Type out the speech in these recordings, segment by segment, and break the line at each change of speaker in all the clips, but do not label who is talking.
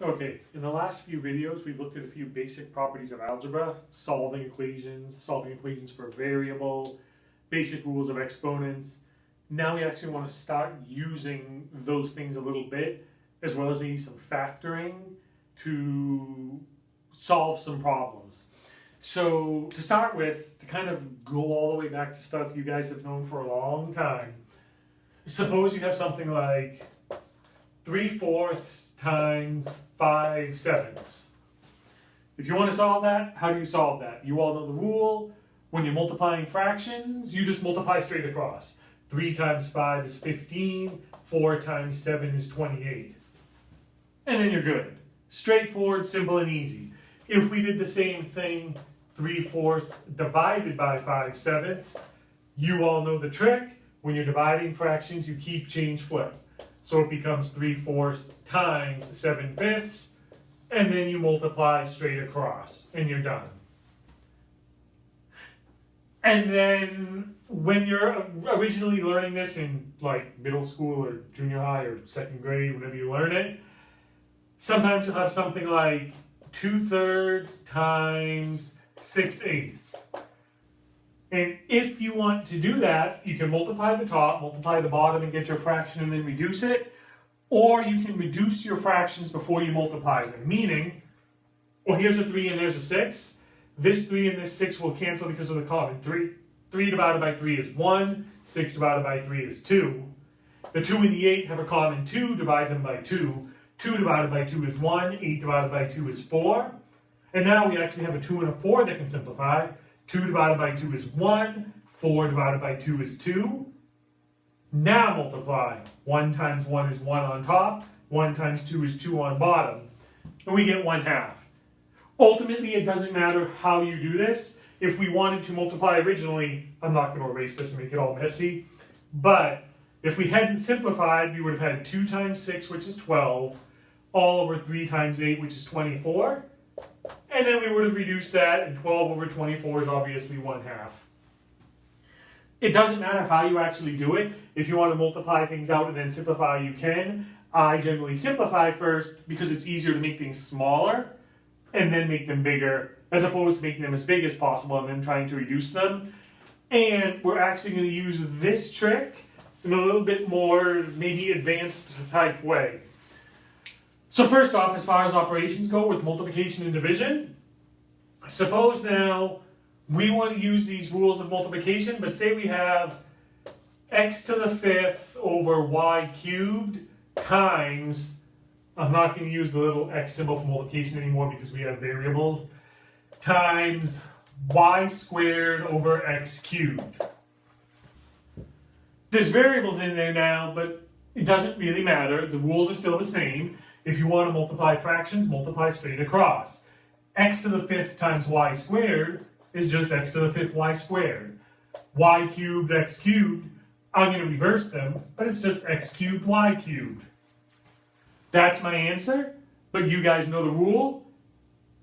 Okay, in the last few videos, we've looked at a few basic properties of algebra, solving equations for a variable, basic rules of exponents. Now we actually want to start using those things a little bit, as well as maybe some factoring to solve some problems. So to start with, to kind of go all the way back to stuff you guys have known for a long time, suppose you have something like 3/4 times 5/7. If you want to solve that, how do you solve that? You all know the rule. When you're multiplying fractions, you just multiply straight across. 3 times 5 is 15, 4 times 7 is 28. And then you're good. Straightforward, simple, and easy. If we did the same thing, 3/4 divided by 5/7, you all know the trick. When you're dividing fractions, you keep change flip. So it becomes 3/4 times 7/5, and then you multiply straight across, and you're done. And then when you're originally learning this in like middle school or junior high or second grade, whenever you learn it, sometimes you'll have something like 2/3 times 6/8. And if you want to do that, you can multiply the top, multiply the bottom, and get your fraction and then reduce it. Or you can reduce your fractions before you multiply them. Meaning, well, here's a 3 and there's a 6. This 3 and this 6 will cancel because of the common. 3 divided by 3 is 1. 6 divided by 3 is 2. The 2 and the 8 have a common 2. Divide them by 2. 2 divided by 2 is 1. 8 divided by 2 is 4. And now we actually have a 2 and a 4 that can simplify. 2 divided by 2 is 1. 4 divided by 2 is 2. Now multiply. 1 times 1 is 1 on top. 1 times 2 is 2 on bottom. And we get 1/2. Ultimately, it doesn't matter how you do this. If we wanted to multiply originally, I'm not going to erase this and make it all messy. But if we hadn't simplified, we would have had 2 times 6, which is 12, all over 3 times 8, which is 24. And then we would have reduced that, and 12 over 24 is obviously 1/2. It doesn't matter how you actually do it. If you want to multiply things out and then simplify, you can. I generally simplify first because it's easier to make things smaller and then make them bigger, as opposed to making them as big as possible and then trying to reduce them. And we're actually going to use this trick in a little bit more maybe advanced type way. So first off, as far as operations go with multiplication and division, suppose now we want to use these rules of multiplication, but say we have x to the 5th over y cubed times, I'm not going to use the little x symbol for multiplication anymore because we have variables, times y squared over x cubed. There's variables in there now, but it doesn't really matter. The rules are still the same. If you want to multiply fractions, multiply straight across. X to the 5th times y squared is just x to the 5th y squared. Y cubed, x cubed, I'm going to reverse them, but it's just x cubed, y cubed. That's my answer, but you guys know the rule.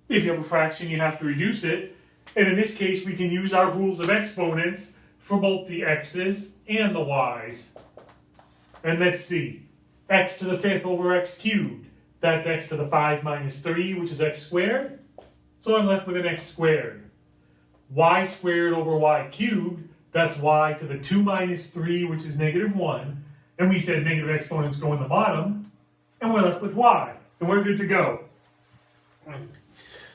If you have a fraction, you have to reduce it. And in this case, we can use our rules of exponents for both the x's and the y's. And let's see. X to the 5th over x cubed. That's x to the 5 minus 3, which is x squared. So I'm left with an x squared. Y squared over y cubed, that's y to the 2 minus 3, which is -1. And we said negative exponents go in the bottom. And we're left with y. And we're good to go.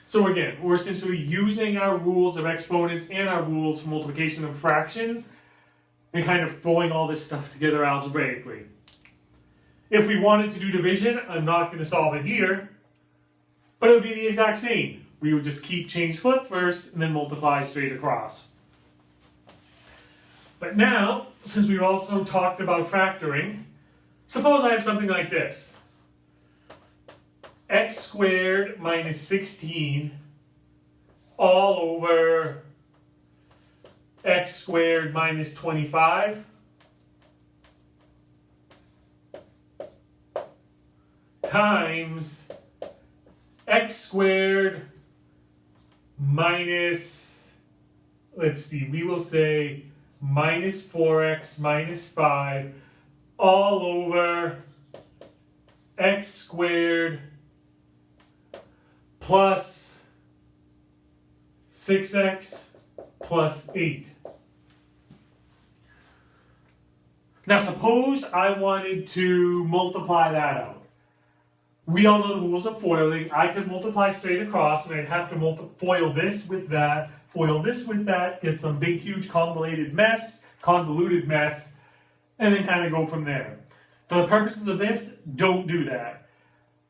So again, we're essentially using our rules of exponents and our rules for multiplication of fractions and kind of throwing all this stuff together algebraically. If we wanted to do division, I'm not going to solve it here, but it would be the exact same. We would just keep change flip first and then multiply straight across. But now, since we've also talked about factoring, suppose I have something like this. X squared minus 16 all over x squared minus 25 times x squared minus, let's see, we will say minus 4x minus 5 all over x squared plus 6x plus 8. Now suppose I wanted to multiply that out. We all know the rules of foiling. I could multiply straight across and I'd have to foil this with that, get some big huge convoluted mess, and then kind of go from there. For the purposes of this, don't do that.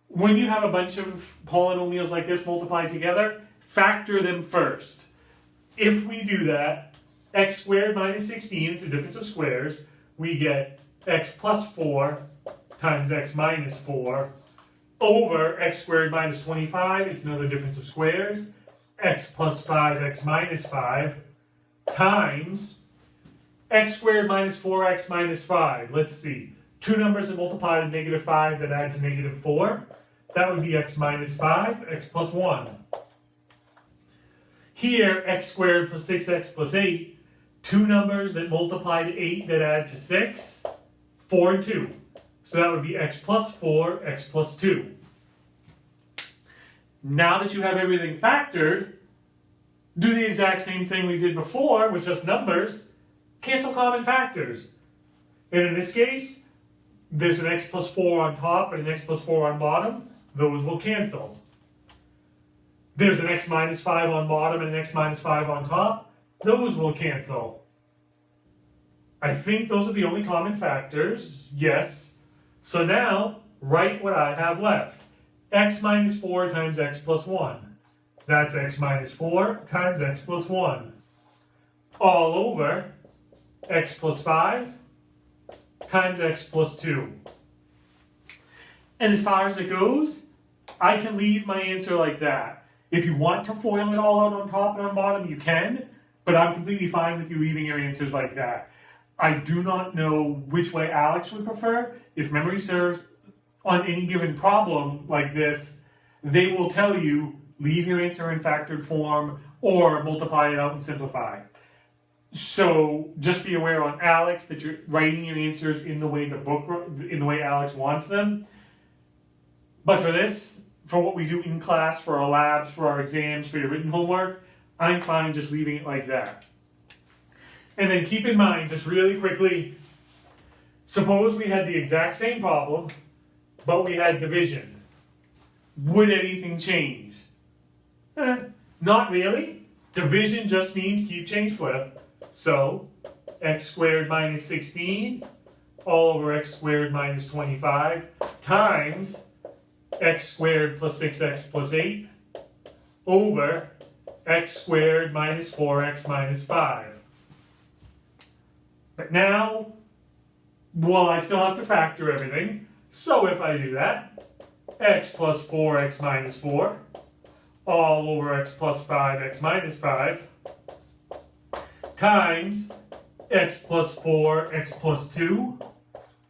When you have a bunch of polynomials like this multiplied together, factor them first. If we do that, x squared minus 16 is the difference of squares. We get x plus 4 times x minus 4 over x squared minus 25, it's another difference of squares, x plus 5, x minus 5, times x squared minus 4x minus 5. Let's see. Two numbers that multiply to negative 5 that add to negative 4. That would be x minus 5, x plus 1. Here, x squared plus 6x plus 8. Two numbers that multiply to 8 that add to 6. 4 and 2. So that would be x plus 4, x plus 2. Now that you have everything factored, do the exact same thing we did before with just numbers. Cancel common factors. And in this case, there's an x plus 4 on top and an x plus 4 on bottom. Those will cancel. There's an x minus 5 on bottom and an x minus 5 on top. Those will cancel. I think those are the only common factors. Yes. So now, write what I have left. X minus 4 times x plus 1. That's x minus 4 times x plus 1. All over x plus 5 times x plus 2. And as far as it goes, I can leave my answer like that. If you want to FOIL it all out on top and on bottom, you can, but I'm completely fine with you leaving your answers like that. I do not know which way Alex would prefer. If memory serves, on any given problem like this, they will tell you, leave your answer in factored form or multiply it out and simplify. So just be aware on Alex that you're writing your answers in the way Alex wants them. But for this, for what we do in class, for our labs, for our exams, for your written homework, I'm fine just leaving it like that. And then keep in mind, just really quickly, suppose we had the exact same problem, but we had division. Would anything change? Not really. Division just means keep, change, flip. So, x squared minus 16 all over x squared minus 25 times x squared plus 6x plus 8 over x squared minus 4x minus 5. But now, well, I still have to factor everything. So if I do that, x plus 4x minus 4 all over x plus 5x minus 5 times x plus 4, x plus 2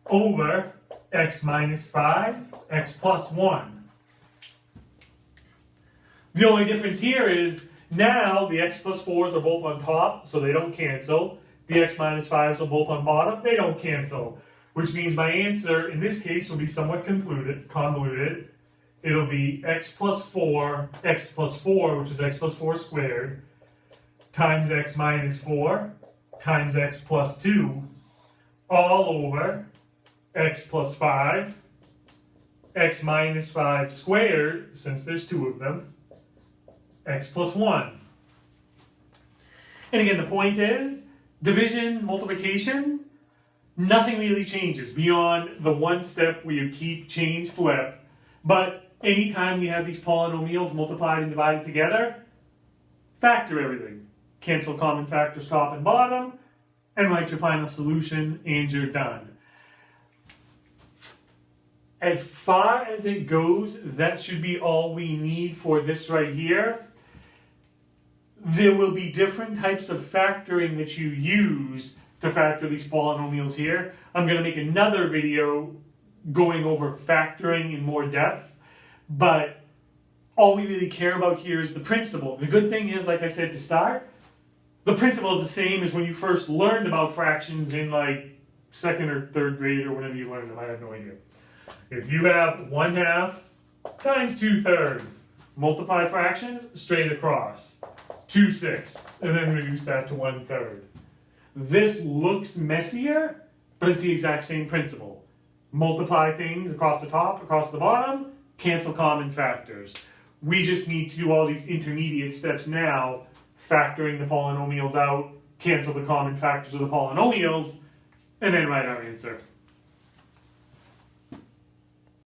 over x minus 5, x plus 1. The only difference here is now the x plus 4s are both on top, so they don't cancel. The x minus 5s are both on bottom, they don't cancel. Which means my answer in this case will be somewhat convoluted. It'll be x plus 4, which is x plus 4 squared, times x minus 4 times x plus 2 all over x plus 5, x minus 5 squared, since there's two of them, x plus 1. And again, the point is, division, multiplication, nothing really changes beyond the one step where you keep, change, flip. But anytime we have these polynomials multiplied and divided together, factor everything. Cancel common factors top and bottom, and write your final solution, and you're done. As far as it goes, that should be all we need for this right here. There will be different types of factoring that you use to factor these polynomials here. I'm going to make another video going over factoring in more depth, but all we really care about here is the principle. The good thing is, like I said to start, the principle is the same as when you first learned about fractions in like 2nd or 3rd grade or whenever you learned them. I have no idea. If you have 1/2 times 2/3, multiply fractions straight across. 2/6, and then reduce that to 1/3. This looks messier, but it's the exact same principle. Multiply things across the top, across the bottom, cancel common factors. We just need to do all these intermediate steps now, factoring the polynomials out, cancel the common factors of the polynomials, and then write our answer.